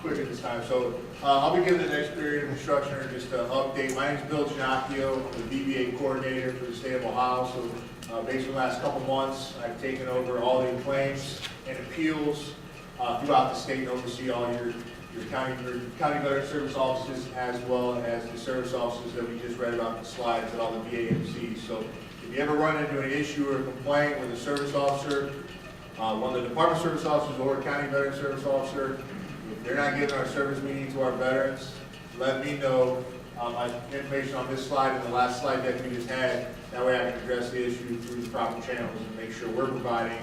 quick at this time. So I'll be giving the next period of instruction or just an update. My name is Bill Genochio. I'm the VA coordinator for the state of Ohio. So based on the last couple months, I've taken over all the claims and appeals throughout the state and oversee all your county veteran service offices as well as the service offices that we just read about in the slides at all the VA&C. So if you ever run into an issue or a complaint with a service officer, one of the department service officers or a county veteran service officer, if they're not giving our service meeting to our veterans, let me know. My information on this slide and the last slide that we just had, that way I can address the issue through the proper channels and make sure we're providing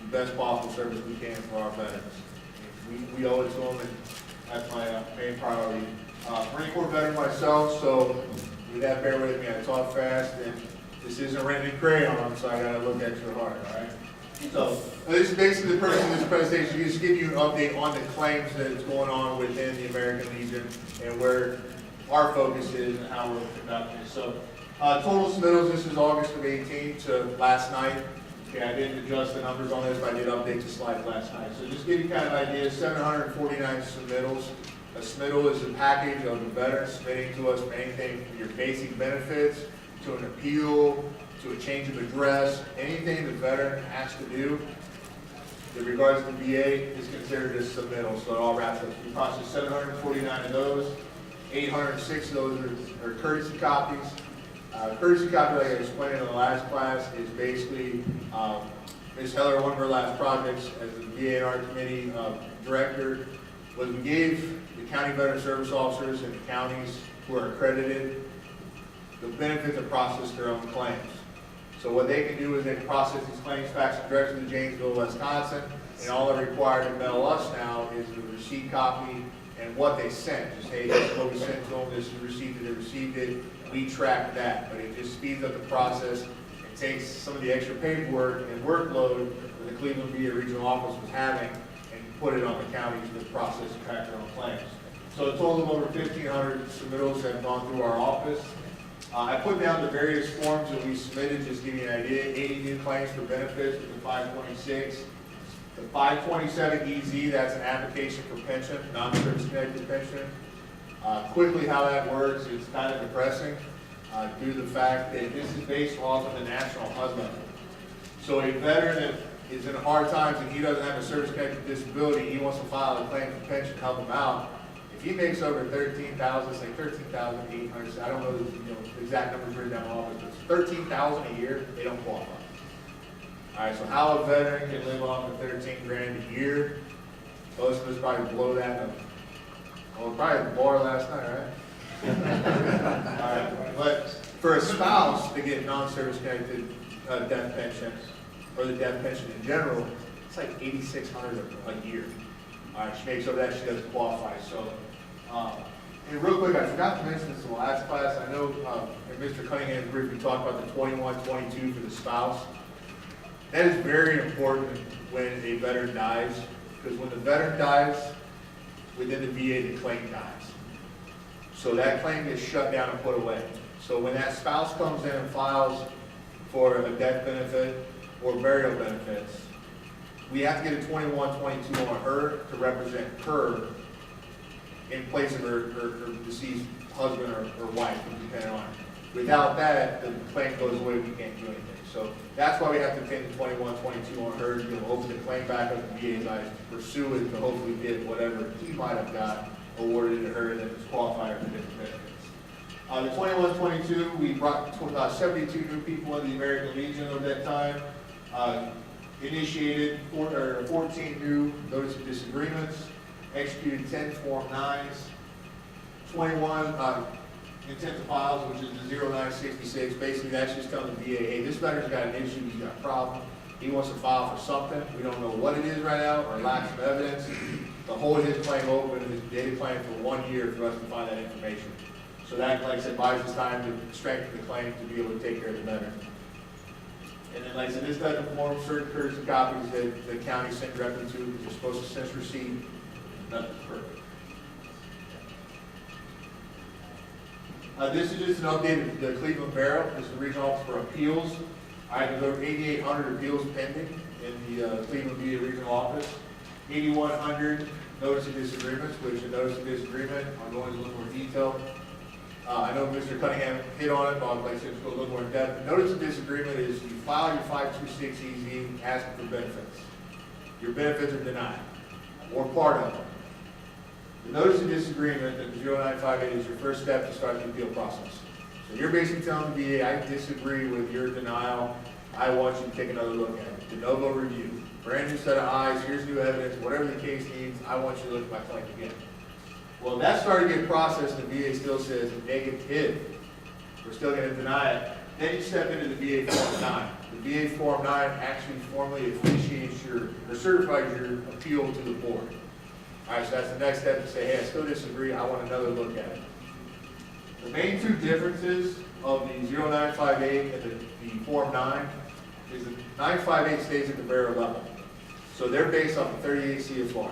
the best possible service we can for our veterans. We owe it to them, and that's my main priority. Marine Corps veteran myself, so with that, bear with me. I talk fast, and this isn't written in crayon, so I gotta look at your heart, all right? So this is basically the purpose of this presentation, just give you an update on the claims that is going on within the American Legion and where our focus is and how we're conducting it. So total submittals, this is August of 18 to last night. Okay, I didn't adjust the numbers on this, but I did update the slides last night. So just give you kind of an idea, 749 submittals. A submittal is a package of the veteran submitting to us anything from your basic benefits to an appeal, to a change of address, anything the veteran has to do in regards to VA is considered a submittal, so it all wraps up. We processed 749 of those. 806 of those are courtesy copies. Courtesy copy, like I explained in the last class, is basically Ms. Heller, one of her last projects as the VA&R committee director, was we gave the county veteran service officers in the counties who are accredited the benefit to process their own claims. So what they can do is they can process these claims fax directly to Janesville, Wisconsin, and all they're required to mail us now is the receipt copy and what they sent. Just, hey, this is what we sent to them, this is the receipt that they received it, we track that. But it just speeds up the process. It takes some of the extra paperwork and workload that the Cleveland VA regional office was having and put it on the counties to process and track their own claims. So a total of over 1,500 submittals have gone through our office. I put down the various forms that we submitted, just to give you an idea. 80 new claims for benefits with the 526. The 527 EZ, that's an application for pension, non-service connected pension. Quickly how that works, it's kind of depressing due to the fact that this is based off of the national husband. So a veteran that is in hard times and he doesn't have a service connected disability, he wants to file a claim for pension to help him out. If he makes over 13,000, say 13,800, I don't know the exact numbers written down in office, but it's 13,000 a year, they don't qualify. All right, so how a veteran can live off of 13 grand a year? Most of us probably blow that up. Well, probably the bar last night, right? All right, but for a spouse to get non-service connected death pension, or the death pension in general, it's like $8,600 a year. All right, she makes over that, she doesn't qualify. So, and real quick, I forgot to mention this in the last class. I know in Mr. Cunningham's brief, we talked about the 21-22 for the spouse. That is very important when a veteran dies, because when the veteran dies, within the VA, the claim dies. So that claim gets shut down and put away. So when that spouse comes in and files for a death benefit or burial benefits, we have to get a 21-22 on her to represent her in place of her deceased husband or wife, depending on it. Without that, the claim goes away, we can't do anything. So that's why we have to take the 21-22 on her to open the claim back up to VA's eyes, pursue it to hopefully get whatever he might have got awarded to her that was qualified for different benefits. The 21-22, we brought 72 new people in the American Legion over that time. Initiated 14 new notice of disagreements, executed 10 Form 9s, 21 intent to files, which is the 0966. Basically, that's just telling the VA, hey, this veteran's got an issue, he's got a problem, he wants to file for something, we don't know what it is right now, or lacks of evidence, to hold his claim open and his data claim for 1 year for us to find that information. So that, like I said, buys us time to strengthen the claim to be able to take care of the veteran. And then, like I said, this doesn't form certain courtesy copies that the county sent directly to, because you're supposed to send receipt. Nothing's perfect. This is just an update of the Cleveland Bureau. This is the regional office for appeals. I have over 8,800 appeals pending in the Cleveland VA regional office. 8,100 notice of disagreements, which a notice of disagreement, I'll go into a little more detail. I know Mr. Cunningham hit on it, but I'd like to go a little more in depth. The notice of disagreement is you file your 526EZ asking for benefits. Your benefits are denied, or part of them. The notice of disagreement, the 0958, is your first step to start the appeal process. So you're basically telling the VA, I disagree with your denial. I want you to take another look at it. De novo review. Brand new set of eyes, here's new evidence, whatever the case needs, I want you to look at my claim again. Well, that started getting processed, and the VA still says negative. We're still going to deny it. Then you step into the VA Form 9. The VA Form 9 actually formally officiates or certifies your appeal to the board. All right, so that's the next step to say, hey, I still disagree, I want another look at it. The main two differences of the 0958 and the Form 9 is the 958 stays at the bearer level. So they're based off the 38 CFR.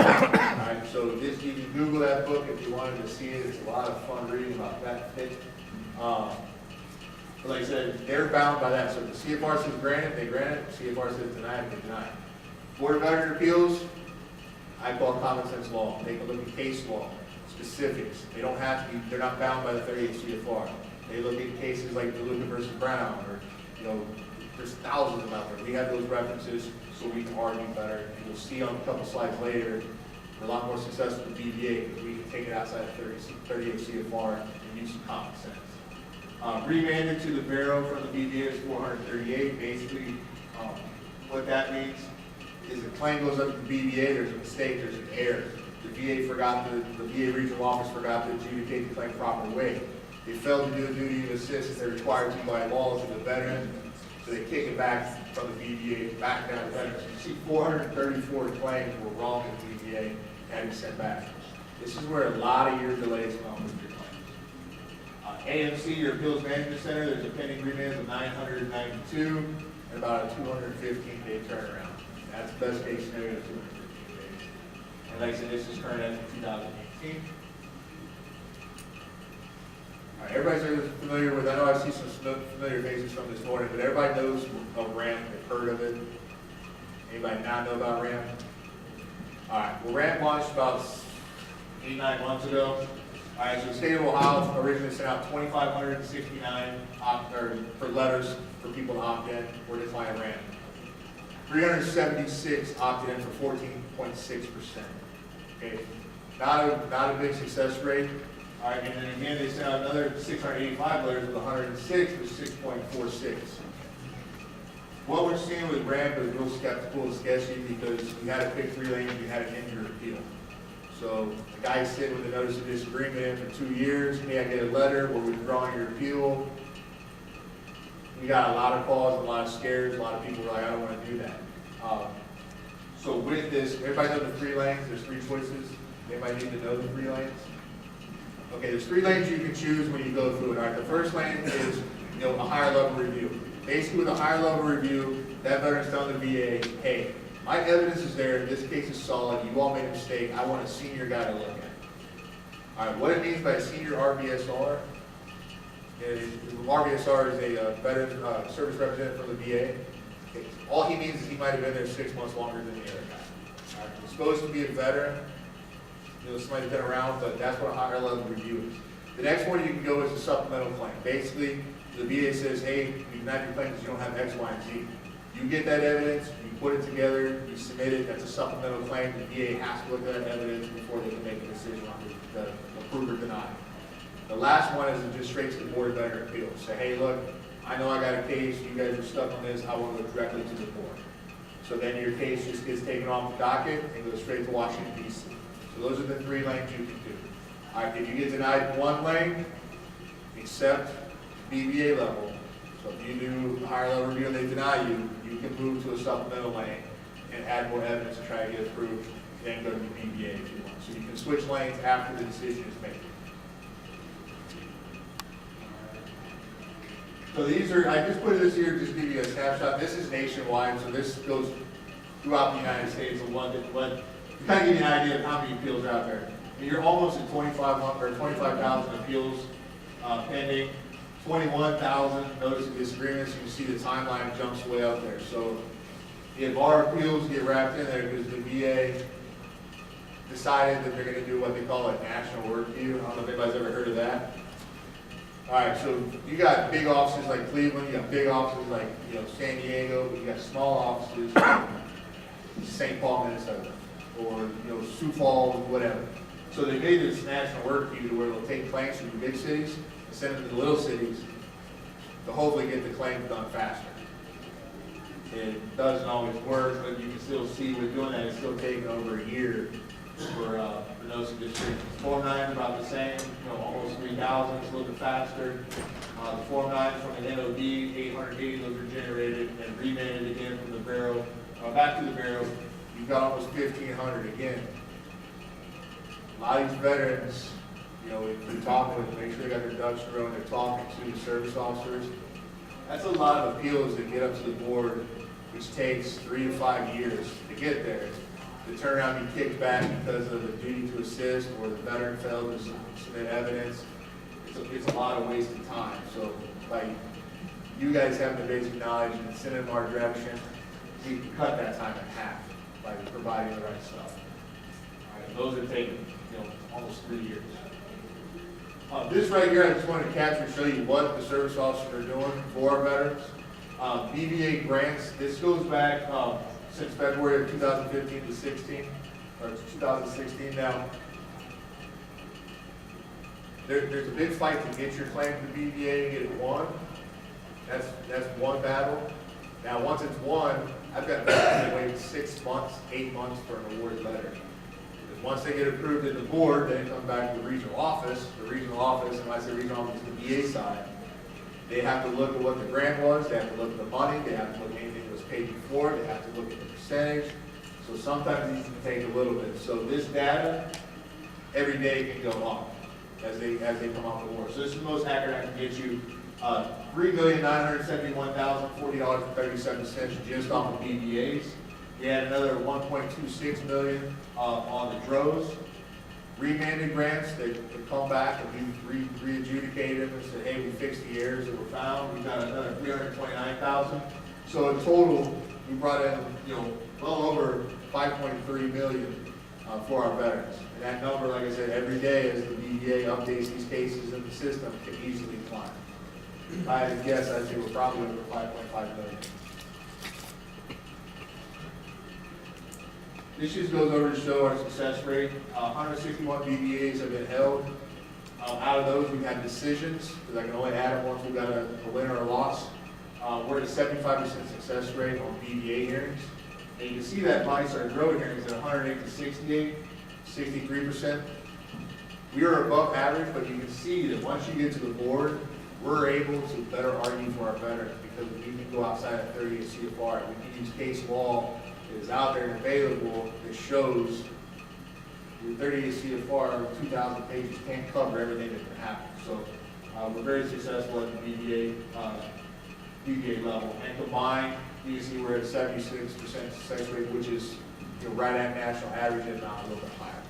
Alright, so this, you can Google that book if you wanted to see it. It's a lot of fun reading about that fit. But like I said, they're bound by that. So if the CFR says grant it, they grant it. If the CFR says deny it, they deny it. Board of Veteran Appeals, I call common sense law. They can look at case law, specifics. They don't have to be, they're not bound by the 38 CFR. They look at cases like DeLuca versus Brown, or, you know, there's thousands of them out there. We have those references so we can argue better. And you'll see on a couple slides later, we're a lot more successful with BVA because we can take it outside of 38 CFR and use some common sense. Remanded to the Bureau from the BVA is 438. Basically, what that means is the claim goes up to the BVA, there's a mistake, there's an error. The VA regional office forgot to adjudicate the claim proper way. They failed to do a duty of assist as they're required to by law to the veteran. So they kick it back from the VBA back down to veterans. You see 434 claims were wrong with the VBA and had to be sent back. This is where a lot of your delays come with your claims. AMC, your Appeals Management Center, there's a pending remand of 992 and about a 215-day turnaround. That's the best case scenario, 215 days. And like I said, this is current as of 2018. All right, everybody's familiar with, I know I see some familiar faces from this morning, but everybody knows of RAM, they've heard of it. Anybody not know about RAM? All right, well, RAM launched about 8-9 months ago. All right, so the state of Ohio originally sent out 2,569 for letters for people to opt in or decline RAM. 376 opted in for 14.6%. Okay, not a big success rate. All right, and then again, they sent out another 685 letters with 106, which is 6.46. What we're seeing with RAM is real skeptical and sketchy because we had to pick 3 lanes, we had an in-year appeal. So the guy's sitting with a notice of disagreement in for 2 years. May I get a letter? We're withdrawing your appeal. We got a lot of calls, a lot of scares. A lot of people were like, I don't want to do that. So with this, everybody knows the 3 lanes. There's 3 choices. Anybody need to know the 3 lanes? Okay, there's 3 lanes you can choose when you go through it. All right, the first lane is, a higher level review. Basically, with a higher level review, that veteran's telling the VA, hey, my evidence is there. This case is solid. You all made a mistake. I want a senior guy to look at it. All right, what it means by a senior RVSR is RVSR is a veteran service representative from the VA. Okay, all he means is he might have been there 6 months longer than the other guy. All right, he's supposed to be a veteran. Somebody that's been around, but that's what a higher level review is. The next one you can go is a supplemental claim. Basically, the VA says, hey, you denied your claim because you don't have X, Y, and Z. You get that evidence, you put it together, you submit it, that's a supplemental claim. The VA has to look at that evidence before they can make a decision on the approve or deny. The last one is just straight to the Board of Veteran Appeals. Say, hey, look, I know I got a case, you guys are stuck on this, I want to go directly to the board. So then your case just gets taken off the docket and goes straight to Washington, D.C. So those are the 3 lanes you can do. All right, if you get denied 1 lane, accept BVA level. So if you do a higher level review and they deny you, you can move to a supplemental lane and add more evidence to try to get approved, then go to the BVA if you want. So you can switch lanes after the decision is made. So these are, I just put this here just to give you a snapshot. This is nationwide, so this goes throughout the United States of London. But to kind of give you an idea of how many appeals are out there. And you're almost at 25,000 appeals pending, 21,000 notice of disagreements. You can see the timeline jumps way up there. So if our appeals get wrapped in there, because the VA decided that they're gonna do what they call a national work view. I don't know if anybody's ever heard of that. All right, so you got big offices like Cleveland, you got big offices like, San Diego, but you got small offices like St. Paul, Minnesota, or, Sioux Falls, whatever. So they made this national work view to where they'll take claims from the big cities and send them to the little cities to hopefully get the claims done faster. It doesn't always work, but you can still see with doing that, it's still taking over a year for those districts. Form 9 is about the same, almost 3,000, it's a little bit faster. The Form 9 from an NOD, 880, those are generated and remanded again from the bureau, back to the bureau. You've got almost 1,500 again. A lot of these veterans, if you're talking with them, make sure they got their ducks in a row and they're talking to the service officers. That's a lot of appeals that get up to the board, which takes 3 to 5 years to get there. The turnaround be kicked back because of the duty to assist or the veteran failed to submit evidence. It's a lot of wasted time. So by you guys having the basic knowledge and sending them our direction, we can cut that time in half by providing the right stuff. All right, those are taking almost 3 years. This right here, I just wanted to capture and show you what the service officers are doing for our veterans. VA grants, this goes back since February of 2015 to 16, or 2016 now. There's a big fight to get your claim to the VA and get it won. That's one battle. Now once it's won, I've got veterans that wait 6 months, 8 months for an award letter. Because once they get approved at the board, then it comes back to the regional office. The regional office, and when I say regional office, the VA side. They have to look at what the grant was, they have to look at the money, they have to look at anything that was paid before, they have to look at the percentage. So sometimes these can take a little bit. So this data, every day can go up as they come off the board. So this is the most accurate I can get you. $3,971,040.37 just off of BVAs. We had another $1.26 million on the DROs. Remanded grants that come back and we re-adjudicate them and say, hey, we fixed the errors that were found. We got another $329,000. So in total, we brought in, well over $5.3 million for our veterans. And that number, like I said, every day as the VA updates these cases in the system, can easily climb. If I had to guess, I'd say we're probably over $5.5 million. This just goes over to show our success rate. 161 BVAs have been held. Out of those, we've had decisions, because I can only add them once we've got a winner or loss. We're at a 75% success rate on BVA hearings. And you can see that line started growing hearings at 108 to 68, 63%. We are above average, but you can see that once you get to the board, we're able to better argue for our veterans because we can go outside of 38 CFR. We can use case law that is out there and available that shows your 38 CFR 2,000 pages can't cover everything that can happen. So we're very successful at the BVA level. And combined, you can see we're at 76% success rate, which is right at national average, if not a little bit higher.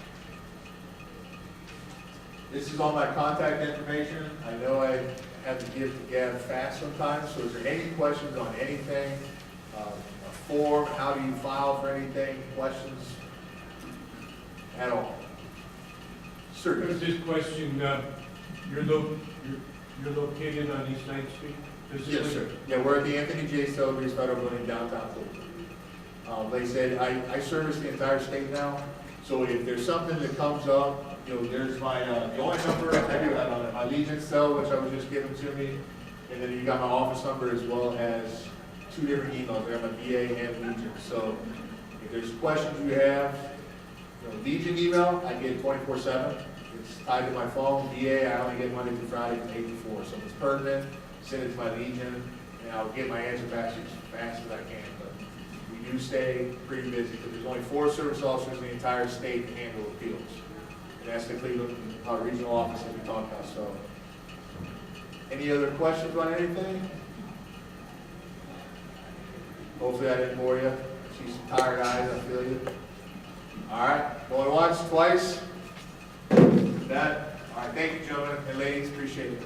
This is all my contact information. I know I have to give to Gav fast sometimes, so is there any questions on anything? A form, how do you file for anything, questions at all? Sir. There's this question, you're located on East 9th Street? Yes, sir. Yeah, we're at the Anthony J. Sobers Federal Building downtown Cleveland. Like I said, I service the entire state now, so if there's something that comes up, there's my, the only number I do have on it, my Legion cell, which I was just given to me, and then you got my office number as well as 2 different emails. I have my VA and Legion. So if there's questions you have, Legion email, I get 24/7. It's tied to my phone. VA, I only get Monday through Friday from 8 to 4. So if it's pertinent, send it to my Legion, and I'll get my answer back as fast as I can. But we do stay pretty busy because there's only 4 service officers in the entire state to handle appeals. And that's the Cleveland regional office that we talked about. So, any other questions on anything? Hopefully I didn't bore you. See some tired eyes, I feel you. All right, going once, twice. That. All right, thank you, gentlemen and ladies. Appreciate it.